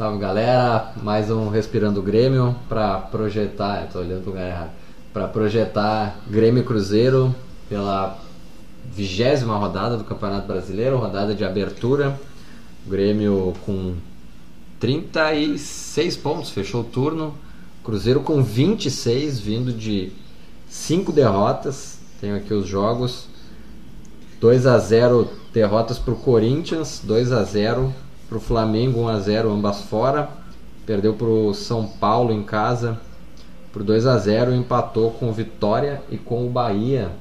Salve, galera, mais um Respirando Grêmio para projetar, tô olhando pro lugar errado, para projetar Grêmio e Cruzeiro pela 20ª rodada do Campeonato Brasileiro, rodada de abertura. O Grêmio com 36 pontos, fechou o turno. Cruzeiro com 26, vindo de 5 derrotas. Tenho aqui os jogos: 2-0 derrotas para o Corinthians, 2-0 para o Flamengo, 1-0 ambas fora. Perdeu para o São Paulo em casa por 2-0, empatou com o Vitória e com o Bahia.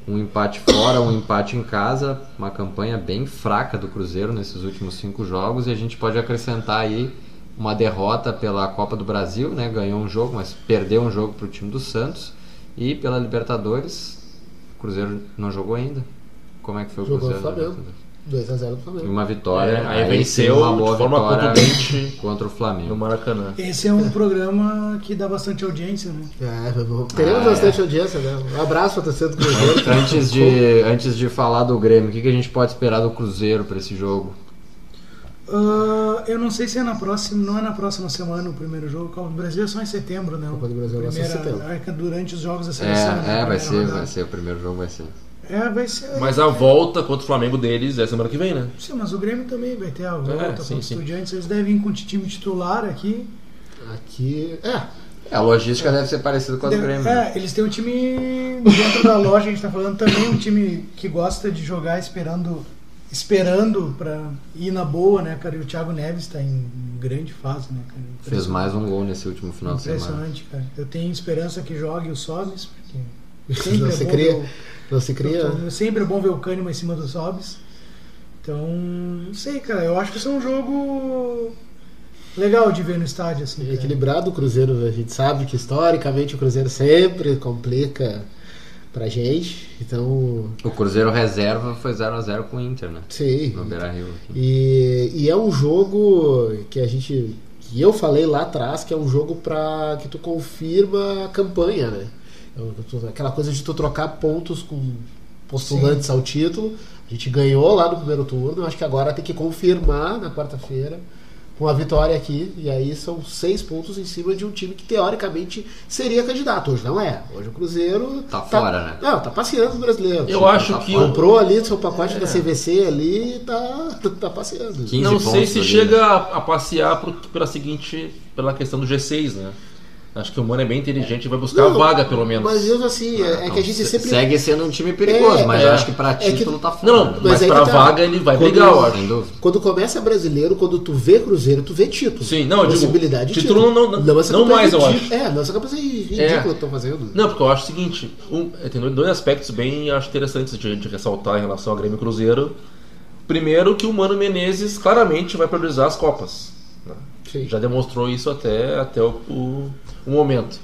Um empate fora, um empate em casa. Uma campanha bem fraca do Cruzeiro nesses últimos 5 jogos. E a gente pode acrescentar aí uma derrota pela Copa do Brasil, né? Ganhou um jogo, mas perdeu um jogo para o time do Santos. E pela Libertadores, o Cruzeiro não jogou ainda. Como é que foi o Cruzeiro? Jogou o Flamengo, 2-0 do Flamengo. E uma vitória, aí venceu uma boa de forma vitória contundente contra o Flamengo. no Maracanã. Esse é um programa que dá bastante audiência, né? Teremos bastante audiência, né? Um abraço para torcida do Cruzeiro. Antes de falar do Grêmio, o que a gente pode esperar do Cruzeiro para esse jogo? Eu não sei se é não é na próxima semana o primeiro jogo. O Brasil é só em setembro, né? A Copa do Brasil vai ser em setembro. Durante os jogos da seleção. Vai ser o primeiro jogo, vai ser. Vai ser. Mas a volta contra o Flamengo deles é semana que vem, né? Sim, mas o Grêmio também vai ter a volta contra o sim. Estudiantes. Eles devem vir com o time titular aqui. A logística deve ser parecida com a do Grêmio. Eles têm um time dentro da loja, a gente tá falando também, um time que gosta de jogar esperando pra ir na boa, né, cara? E o Thiago Neves tá em grande fase, né, cara? Fez mais um gol nesse último final de semana. Impressionante, cara. Eu tenho esperança que jogue o Sobis, porque Não se cria. Sempre é bom ver o Kahneman em cima do Sobis. Então, não sei, cara. Eu acho que isso é um jogo legal de ver no estádio, assim. É equilibrado o Cruzeiro. A gente sabe que historicamente o Cruzeiro sempre complica pra gente. Então, o Cruzeiro reserva foi 0-0 com o Inter, né? Sim. No Beira-Rio. E é um jogo que eu falei lá atrás que é um jogo pra que tu confirma a campanha, né? Aquela coisa de tu trocar pontos com postulantes ao título. A gente ganhou lá no primeiro turno. Acho que agora tem que confirmar na quarta-feira com a vitória aqui. E aí são 6 pontos em cima de um time que teoricamente seria candidato. Hoje não é. Hoje o Cruzeiro tá fora, né? Não, tá passeando no brasileiro. Eu acho que comprou ali seu pacote da CVC ali e tá passeando. Não sei se chega a passear pela questão do G6, né? Acho que o Mano é bem inteligente e vai buscar a vaga, pelo menos. Mas mesmo assim, que a gente sempre... Segue sendo um time perigoso, mas eu acho que pra título tá fora. Não, mas pra vaga ele vai brigar, eu acho. Quando começa brasileiro, quando tu vê Cruzeiro, tu vê título. Sim, não, eu possibilidade digo, título não mais, eu acho. Não, essa campanha ridícula que estão fazendo. Não, porque eu acho o seguinte, tem 2 aspectos bem acho interessantes de ressaltar em relação ao Grêmio e Cruzeiro. Primeiro, que o Mano Menezes claramente vai priorizar as Copas. Né? Já demonstrou isso até o momento.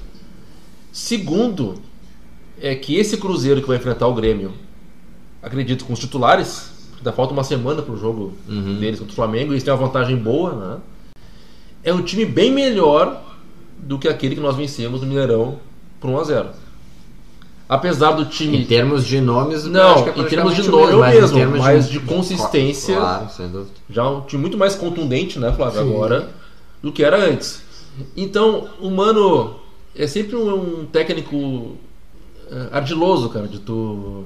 Segundo, é que esse Cruzeiro que vai enfrentar o Grêmio, acredito com os titulares, ainda falta uma semana pro jogo deles contra o Flamengo, e eles têm uma vantagem boa, né? É um time bem melhor do que aquele que nós vencemos no Mineirão por 1-0. Apesar do time... Em termos de nomes, não, acho que em termos de nome mas de consistência, claro, sem dúvida. Já um time muito mais contundente, né, Flávio, agora, do que era antes. Então, o Mano é sempre um técnico ardiloso, cara, de tu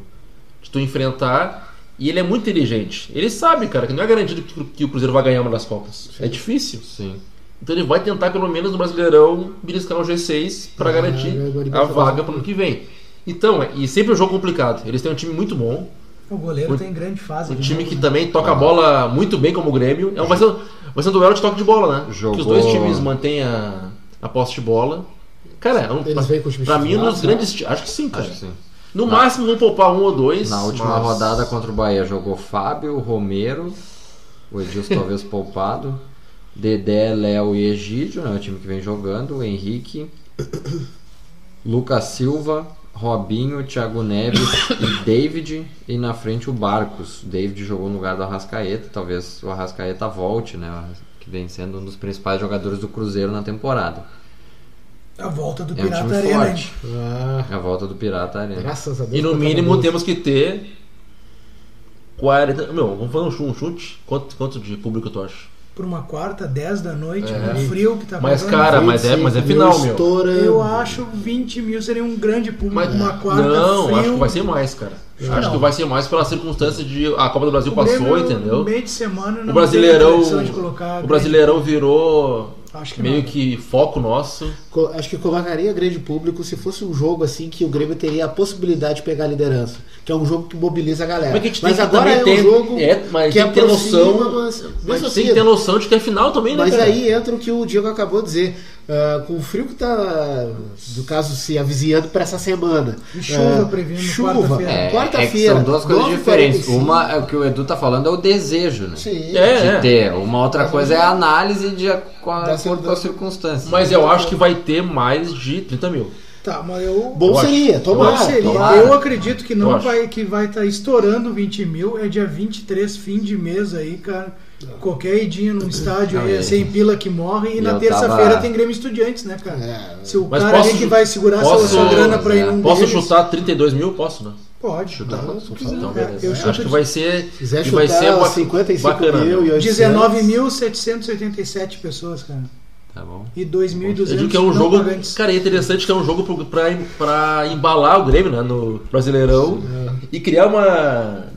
enfrentar, e ele é muito inteligente. Ele sabe, cara, que não é garantido que o Cruzeiro vai ganhar uma das Copas. Sim. É difícil. Sim. Então ele vai tentar, pelo menos no Brasileirão, beliscar um G6 para garantir a vaga para o ano que vem. Então, e sempre um jogo complicado. Eles têm um time muito bom. O goleiro tem grande fase. Um time que também toca a bola muito bem, como o Grêmio. Vai ser um duelo de toque de bola, né? Que os dois times mantêm a posse de bola. Cara, pra mim, um dos grandes... Acho que sim, cara. Acho que sim. No máximo, vão poupar 1 ou 2. Na última rodada contra o Bahia jogou Fábio, Romero, o Edilson talvez poupado, Dedé, Léo e Egídio, né, o time que vem jogando, o Henrique, Lucas Silva, Robinho, Thiago Neves e David, e na frente o Barcos. O David jogou no lugar do Arrascaeta, talvez o Arrascaeta volte, né, que vem sendo um dos principais jogadores do Cruzeiro na temporada. A volta do um Pirata time Arena. forte. A volta do Pirata Arena. Graças a Deus. E no mínimo temos que ter 40... vamos fazer um chute. Quanto de público tu acha? por uma quarta, 10 da noite, com frio que tá Mas, pegando. cara, mas é final, meu. Eu acho 20 mil seria um grande público, uma quarta Não, frio. acho que vai ser mais, cara. Acho que vai ser mais pela circunstância de a Copa do Brasil passou, entendeu? No meio de semana não O Brasileirão, tem de colocar o Brasileirão virou meio não. que foco nosso. Acho que colocaria grande público se fosse um jogo assim que o Grêmio teria a possibilidade de pegar a liderança, que é um jogo que mobiliza a galera. Mas agora é um jogo mas que tem que ter noção, mas tem que ter noção de que é final também, né, mas cara? aí entra o que o Diego acabou de dizer. Com o frio que tá, no caso, se avizinhando para essa semana. E chuva prevendo quarta-feira. Quarta-feira. São duas coisas diferentes. Uma é o que o Edu tá falando, é o desejo, né? Sim. De ter. Uma outra coisa é a análise de acordo com as circunstâncias. Mas eu acho que vai ter mais de 30 mil. Tá, mas tomara. Eu acredito que não vai estar estourando 20 mil. É dia 23, fim de mês aí, cara. Qualquer idinha num estádio aí é 100 pila que morre. E na terça-feira tem Grêmio Estudiantes, né, cara? Se o cara que vai segurar sua grana pra ir num Posso deles, chutar 32 mil? Posso, né? Pode. Chutar. Então, Eu acho que vai ser. Quiser que vai ser 55 mil e 19.787 pessoas, cara. Tá bom. E 2.200. Eu digo que é um jogo. Cara, é interessante que é um jogo pra embalar o Grêmio, né, no Brasileirão e criar uma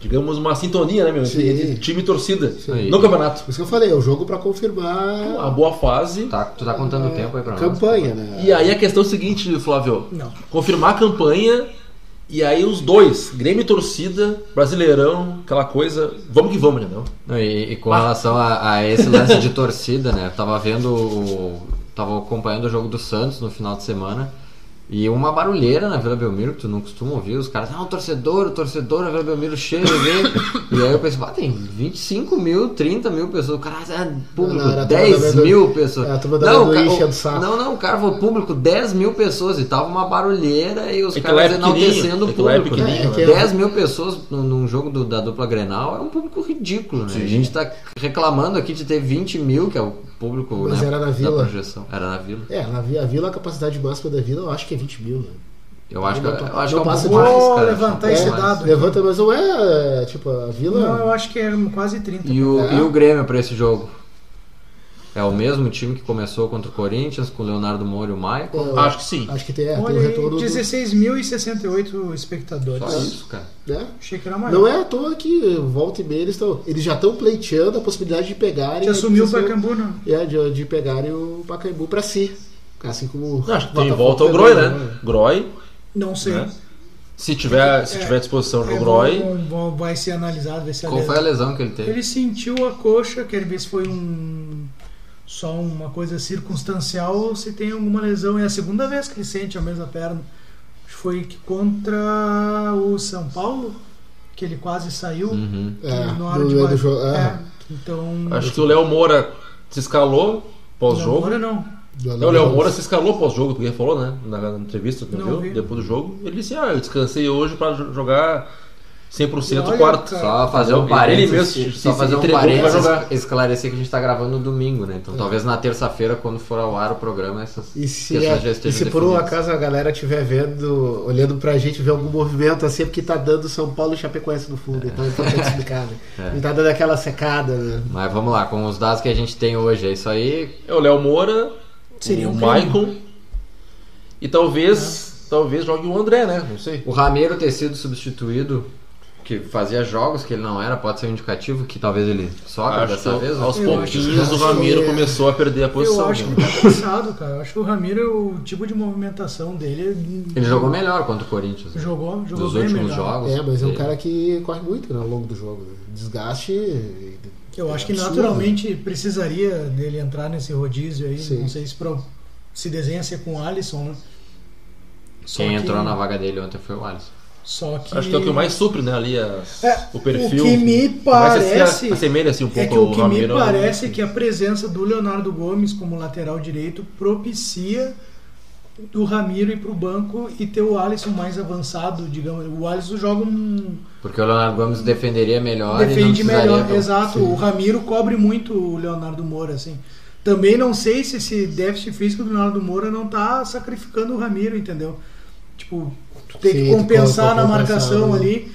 sintonia, né, meu? Entre time e torcida no campeonato. Isso que eu falei, é o jogo pra confirmar a boa fase. Tu tá contando o tempo aí pra nós. Campanha, né? E aí a questão é o seguinte, Flávio. Não. Confirmar a campanha. E aí os dois, Grêmio e torcida, Brasileirão, aquela coisa, vamos que vamos, entendeu? E com relação a esse lance de torcida, né? Tava acompanhando o jogo do Santos no final de semana. E uma barulheira na Vila Belmiro, que tu não costuma ouvir, os caras, o torcedor, a Vila Belmiro cheio, e aí eu pensei, tem 25 mil, 30 mil pessoas, o cara, público, 10 mil pessoas. O cara falou, público, 10 mil pessoas, e tava uma barulheira, e os caras enaltecendo o público. 10 mil pessoas num jogo da dupla Grenal é um público ridículo, né? A gente tá reclamando aqui de ter 20 mil, que é o público, mas né, era na Vila. Da projeção. Era na Vila. A Vila, a capacidade máxima da Vila, eu acho que é 20 mil, né? Eu acho que é um passa pouco mais, cara. Levantar esse dado. Levanta, mas não é, tipo, a Vila... Não, eu acho que é quase 30. E o Grêmio pra esse jogo? É o mesmo time que começou contra o Corinthians, com o Leonardo Moura e o Maicon? Acho que sim. Acho que tem Olha, o retorno 16.068 espectadores. Só isso, cara. Achei que era maior. Não é à toa que volta e meia eles já estão pleiteando a possibilidade de pegarem... Já assumiu o Pacaembu, não? De pegarem o Pacaembu pra si. Assim como... Acho que tem volta ao Groy, né? Groy. Não sei. Né? Se tiver à disposição do Groy... Vai ser analisado, vai ser Qual foi a lesão que ele teve? Ele sentiu a coxa, quer ver se foi só uma coisa circunstancial ou se tem alguma lesão. É a segunda vez que ele sente a mesma perna. Foi contra o São Paulo, que ele quase saiu na hora do jogo. Então, acho que o Léo Moura se escalou pós-jogo. Moura não. O Léo Moura se escalou pós-jogo, que ele falou, né? Na entrevista, depois do jogo. Ele disse, eu descansei hoje para jogar 100% quarto. Só fazer um parênteses, esclarecer que a gente tá gravando no domingo, né? Então talvez na terça-feira, quando for ao ar o programa, essas questões já estejam se por um acaso a galera estiver vendo, olhando pra gente, ver algum movimento assim, é porque tá dando São Paulo e Chapecoense no fundo, então é importante explicar, né? Ele tá dando aquela secada, né? Mas vamos lá, com os dados que a gente tem hoje, é isso aí. É o Léo Moura, o Maicon e talvez jogue o André, né? Não sei. O Ramiro ter sido substituído, que fazia jogos que ele não era, pode ser um indicativo que talvez ele sobe dessa vez? Aos pouquinhos o Ramiro começou a perder a posição. Eu acho que ele tá cansado, cara. Eu acho que o Ramiro, o tipo de movimentação dele... Ele jogou melhor contra o Corinthians. Jogou dos bem últimos melhor. jogos. Mas é um cara que corre muito, né, ao longo do jogo. Desgaste... Eu acho que naturalmente precisaria dele entrar nesse rodízio aí. Sim. Não sei se desenha ser com o Alisson, né? Quem entrou na vaga dele ontem foi o Alisson. Só que... Acho que é o que mais supre, né, ali o perfil. O que me parece assemelha assim um pouco é que o que Ramiro, me parece é que a presença do Leonardo Gomes como lateral direito propicia do Ramiro ir pro banco e ter o Alisson mais avançado, digamos. O Alisson joga porque o Leonardo Gomes defenderia melhor. Defende melhor, exato. Sim. O Ramiro cobre muito o Leonardo Moura, assim. Também não sei se esse déficit físico do Leonardo Moura não tá sacrificando o Ramiro, entendeu? Tipo, tu tem que compensar na marcação ali.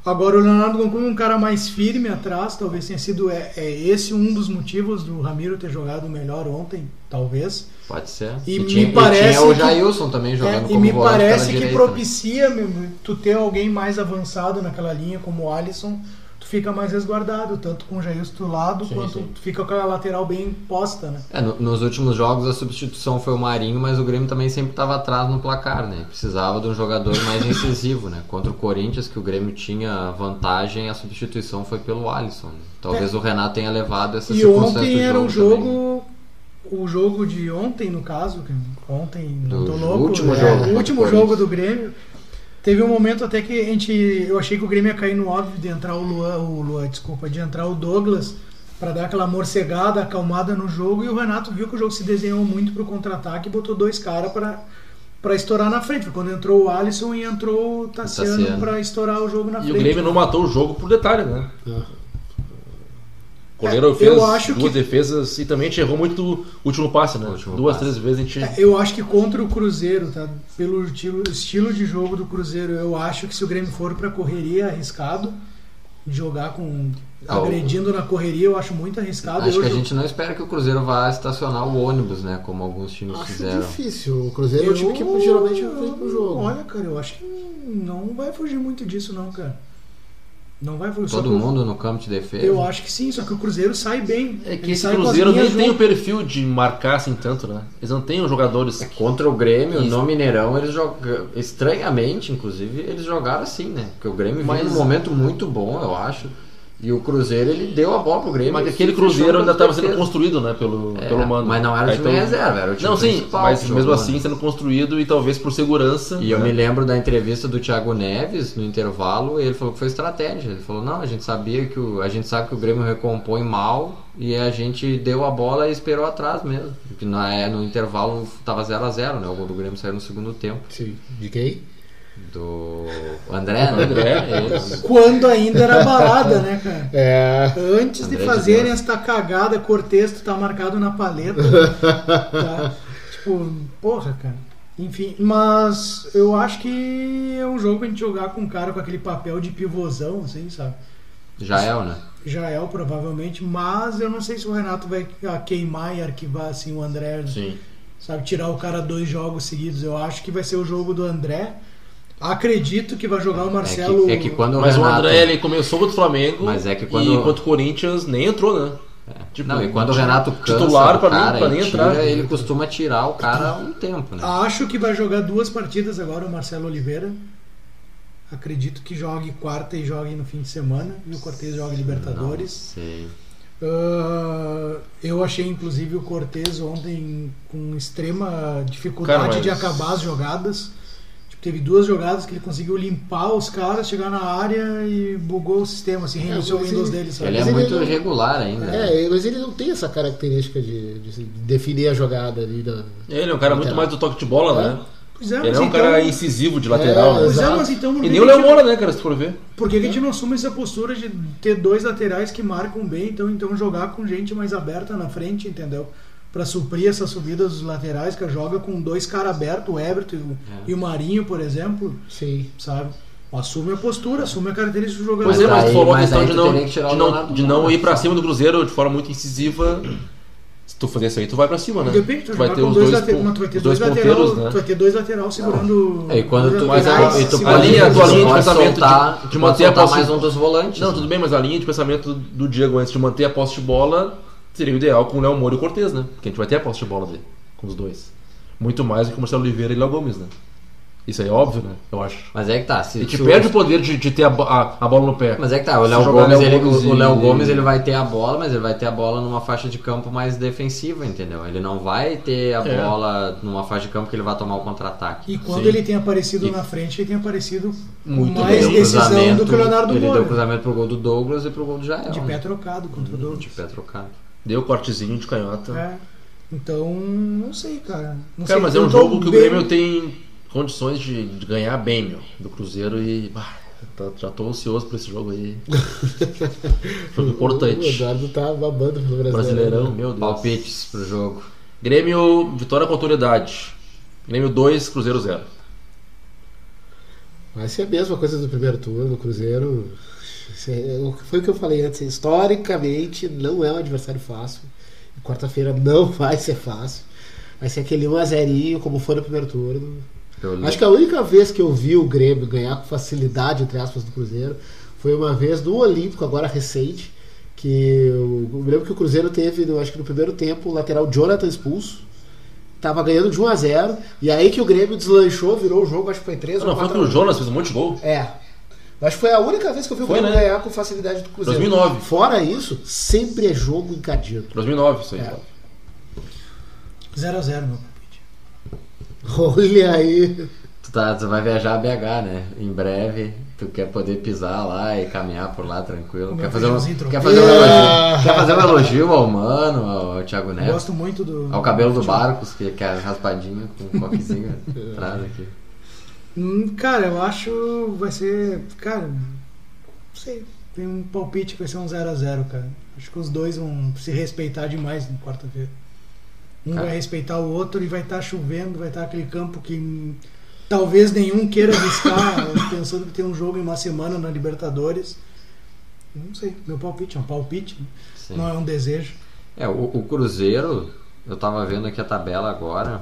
Agora o Leonardo Goncalves é um cara mais firme atrás, talvez tenha sido esse um dos motivos do Ramiro ter jogado melhor ontem, talvez. Pode ser. E me parece tinha o Jailson também jogando como volante pela direita. E me parece que propicia tu ter alguém mais avançado naquela linha, como o Alisson, tu fica mais resguardado, tanto com o Jailson do lado, quanto tu fica com a lateral bem posta, né? Nos últimos jogos a substituição foi o Marinho, mas o Grêmio também sempre estava atrás no placar, né? Precisava de um jogador mais incisivo, né? Contra o Corinthians, que o Grêmio tinha vantagem, a substituição foi pelo Alisson, né? Talvez o Renato tenha levado essa circunstância. E ontem era um jogo... O jogo de ontem, no caso, ontem, não tô louco, o último jogo do Grêmio, teve um momento até que eu achei que o Grêmio ia cair no óbvio de entrar de entrar o Douglas para dar aquela morcegada, acalmada no jogo, e o Renato viu que o jogo se desenhou muito pro contra-ataque e botou 2 caras para estourar na frente. Foi quando entrou o Alisson e entrou o Tassiano para estourar o jogo na frente. E o Grêmio não matou o jogo por detalhe, né? O goleiro fez 2 defesas e também a gente errou muito o último passe, né? 2, 3 vezes a gente... Eu acho que contra o Cruzeiro, tá? Pelo estilo de jogo do Cruzeiro, eu acho que se o Grêmio for pra correria, é arriscado. Jogar agredindo na correria, eu acho muito arriscado. Acho que a gente não espera que o Cruzeiro vá estacionar o ônibus, né? Como alguns times fizeram. Acho difícil. O Cruzeiro é o time que geralmente vem pro jogo. Olha, cara, eu acho que não vai fugir muito disso, não, cara. Não vai fugir. Todo mundo no campo de defesa? Eu acho que sim, só que o Cruzeiro sai bem. É que esse Cruzeiro nem tem o perfil de marcar assim tanto, né? Eles não têm os jogadores... Contra o Grêmio, no Mineirão, eles jogam... Estranhamente, inclusive, eles jogaram assim, né? Porque o Grêmio vinha num momento muito bom, eu acho. E o Cruzeiro, ele deu a bola pro Grêmio. Mas aquele Cruzeiro ainda estava sendo construído, né? Pelo Mano. Mas não era o time reserva, era o time principal. Mas mesmo assim sendo construído e talvez por segurança. E eu me lembro da entrevista do Thiago Neves no intervalo, e ele falou que foi estratégia. Ele falou, não, a gente sabe que o Grêmio recompõe mal e a gente deu a bola e esperou atrás mesmo. Porque no intervalo tava 0-0, né? O gol do Grêmio saiu no segundo tempo. Sim. De quem? Do André, né? Quando ainda era balada, né, cara? Antes André de fazerem esta cagada, Cortez tá marcado na paleta. Tá? Tipo, porra, cara. Enfim, mas eu acho que é um jogo pra gente jogar com um cara com aquele papel de pivôzão, assim, sabe? Jael, né? Jael, provavelmente, mas eu não sei se o Renato vai queimar e arquivar assim o André. Sim. Sabe, tirar o cara 2 jogos seguidos. Eu acho que vai ser o jogo do André. Acredito que vai jogar o Marcelo. Que quando mas Renato... o André ele começou contra o Flamengo. Mas é que quando... E contra o Corinthians nem entrou, né? Tipo, não, e quando o Renato cansa titular o cara pra nem entrar, ele costuma tirar o cara há um tempo, né? Acho que vai jogar 2 partidas agora o Marcelo Oliveira. Acredito que jogue quarta e jogue no fim de semana. E o Cortez jogue Libertadores. Não sei. Eu achei inclusive o Cortez ontem com extrema dificuldade de acabar as jogadas. Teve 2 jogadas que ele conseguiu limpar os caras, chegar na área e bugou o sistema, assim, reiniciou o Windows dele. Sabe? Ele é muito irregular ainda. Mas ele não tem essa característica de definir a jogada ali. Ele é um cara muito mais do toque de bola, né? Pois é, ele é um cara incisivo de lateral, né? Pois mas então, e nem o Léo Moura, né, cara, se for ver. Por que a gente não assume essa postura de ter 2 laterais que marcam bem, então jogar com gente mais aberta na frente, entendeu? Pra suprir essas subidas dos laterais, que joga com 2 caras abertos, o Everton e o Marinho, por exemplo. Sim. Sabe? Assume a postura, assume a característica do jogador. Pois é, mas tu falou a questão de não ir pra cima do Cruzeiro de forma muito incisiva. Se tu fazer isso aí, tu vai pra cima, né? Depende, tu vai ter os dois ponteiros, né? Tu vai ter 2 laterais segurando. E quando tu a tua linha de pensamento de manter a posse mais um dos volantes. Não, tudo bem, mas a linha de pensamento do Diego antes de manter a posse de bola seria o ideal com o Léo Moura e o Cortez, né? Porque a gente vai ter a posse de bola dele, com os 2. Muito mais do que o Marcelo Oliveira e o Léo Gomes, né? Isso aí é óbvio, né? Eu acho. Mas é que tá. E te perde o poder de ter a bola no pé. Mas é que tá. O Léo Gomes ele vai ter a bola, mas ele vai ter a bola numa faixa de campo mais defensiva, entendeu? Ele não vai ter a bola numa faixa de campo que ele vai tomar o contra-ataque. E quando ele tem aparecido na frente, ele tem aparecido muito mais decisão do que o Leonardo Moura. Ele deu cruzamento pro gol do Douglas e pro gol do Jael. De pé trocado contra o Douglas. De pé trocado. Deu cortezinho de canhota. Então, não sei, cara. Não cara, sei, mas é um jogo que o Grêmio tem condições de ganhar bem, meu, do Cruzeiro e já tô ansioso por esse jogo aí. Jogo importante. O Eduardo tá babando pelo Brasileirão, meu Deus. Palpites pro jogo. Grêmio, vitória com autoridade. Grêmio 2, Cruzeiro 0. Vai ser a mesma coisa do primeiro turno, o Cruzeiro. Foi o que eu falei antes. Historicamente, não é um adversário fácil. Quarta-feira não vai ser fácil. Vai ser aquele 1-0, como foi no primeiro turno. Acho que a única vez que eu vi o Grêmio ganhar com facilidade, entre aspas, do Cruzeiro, foi uma vez no Olímpico, agora recente, que eu lembro que o Cruzeiro teve, acho que no primeiro tempo, o lateral Jonathan expulso. Tava ganhando de 1-0, e aí que o Grêmio deslanchou, virou o jogo, acho que foi 3 ou 4. Não, foi que o Jonas fez um monte de gol. Acho que foi a única vez que eu vi o Grêmio ganhar com facilidade do Cruzeiro. 2009. Fora isso, sempre é jogo encadido. 2009, isso aí. 0-0, meu palpite. Olha aí. Tu vai viajar a BH, né? Em breve, tu quer poder pisar lá e caminhar por lá tranquilo. Quer fazer um elogio ao Mano, ao Thiago Neves. Gosto muito do... Ao cabelo do Barcos, que é raspadinho, com um coquezinho atrás aqui. Cara, eu acho vai ser... Cara, não sei. Tem um palpite que vai ser um 0-0, cara. Acho que os dois vão se respeitar demais na quarta-feira. Vai respeitar o outro e vai estar chovendo, vai estar aquele campo que talvez nenhum queira arriscar, pensando que tem um jogo em uma semana na Libertadores. Não sei, meu palpite é um palpite, não é um desejo. O Cruzeiro, eu tava vendo aqui a tabela agora,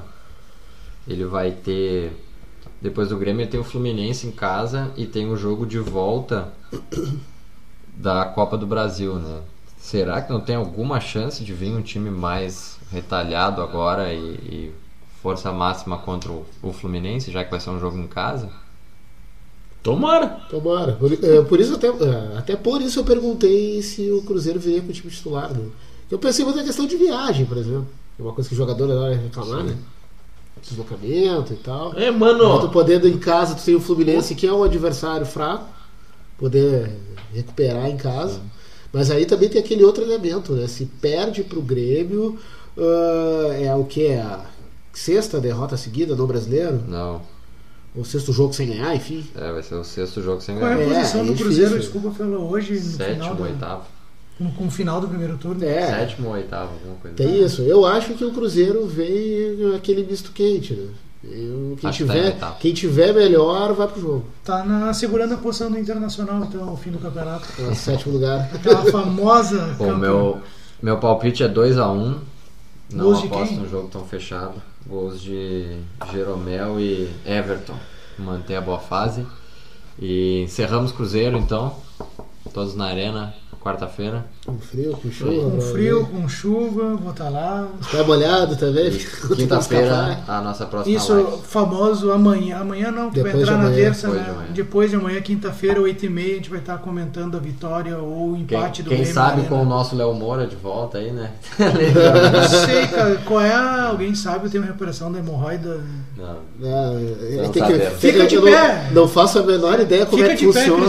ele vai ter, depois do Grêmio tem o Fluminense em casa e tem o jogo de volta da Copa do Brasil, né? Será que não tem alguma chance de vir um time mais retalhado agora e força máxima contra o Fluminense, já que vai ser um jogo em casa? Tomara. Por isso até por isso eu perguntei se o Cruzeiro viria com o time titular, né? Eu pensei muito na questão de viagem, por exemplo. É uma coisa que o jogador adora reclamar, né? Deslocamento e tal. Mano. Tu podendo em casa, tu tem o Fluminense, que é um adversário fraco, poder recuperar em casa. Mas aí também tem aquele outro elemento, né? Se perde pro Grêmio, é o que? A sexta derrota seguida no Brasileiro? Não. O sexto jogo sem ganhar, enfim. Vai ser o sexto jogo sem ganhar. Qual é a posição do Cruzeiro? Desculpa, falou hoje no sétimo, oitavo. Com o final do primeiro turno. Sétimo ou oitavo, alguma coisa. Tem isso. Eu acho que o Cruzeiro vem aquele misto quente, né? Quem tiver melhor vai pro jogo. Tá segurando a posição do Internacional, então, ao fim do campeonato. Sétimo lugar. Aquela famosa. Meu palpite é 2-1. Não Gols aposto no jogo tão fechado. Gols de Jeromel e Everton. Manter a boa fase. E encerramos Cruzeiro, então. Todos na arena, quarta-feira. Com frio, com chuva. Com frio, com chuva, vou estar lá. Tá molhado também? Quinta-feira, a nossa próxima Isso, live. Famoso amanhã. Amanhã não, que vai entrar na terça, né? Depois de amanhã, quinta-feira, 8h30, a gente vai estar comentando a vitória ou o empate do Grêmio. Quem sabe com o nosso Léo Moura de volta aí, né? Não sei, cara. Qual é? Alguém sabe? Eu tenho recuperação da hemorroida. Não fica de pé. Não faço a menor ideia como é que funciona.